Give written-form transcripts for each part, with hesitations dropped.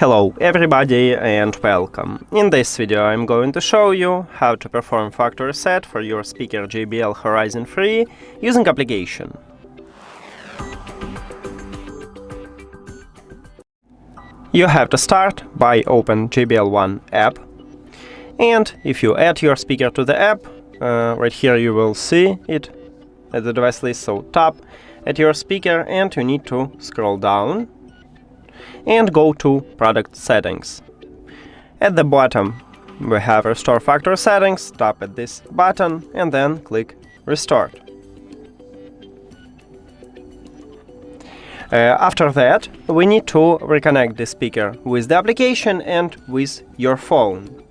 Hello everybody and welcome. In this video I'm going to show you how to perform factory reset for your speaker JBL Horizon 3 using application. You have to start by open JBL One app, and if you add your speaker to the app, right here you will see it at the device list, so tap at your speaker and you need to scroll down and go to Product Settings. At the bottom we have Restore Factory Settings, tap at this button and then click Restart. After that, we need to reconnect the speaker with the application and with your phone.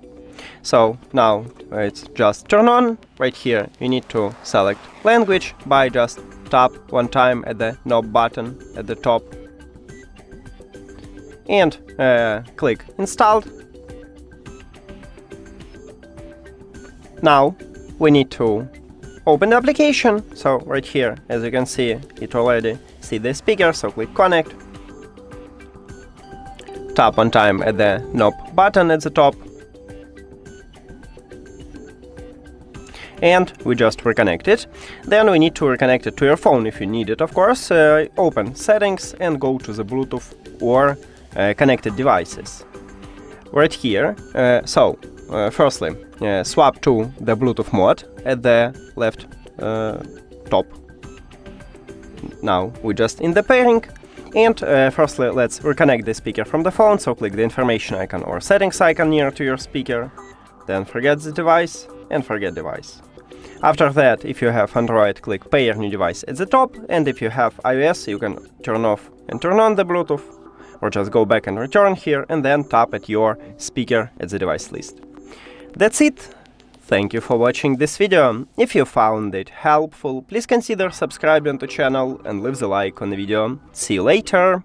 So now it's just turn on. Right here you need to select language by just tap one time at the knob button at the top and click Installed. Now we need to open the application. So right here, as you can see, it already see the speaker, so click Connect. Tap one time at the knob button at the top. And we just reconnect it. Then we need to reconnect it to your phone if you need it, of course. Open Settings and go to the Bluetooth or connected devices. Right here, firstly, swap to the Bluetooth mode at the left top. Now we're just in the pairing, and firstly let's reconnect the speaker from the phone, so click the information icon or settings icon near to your speaker, then forget the device and forget device. After that, if you have Android, click Pair New Device at the top, and if you have iOS, you can turn off and turn on the Bluetooth, or just go back and return here, and then tap at your speaker at the device list. That's it! Thank you for watching this video. If you found it helpful, please consider subscribing to the channel and leave the like on the video. See you later!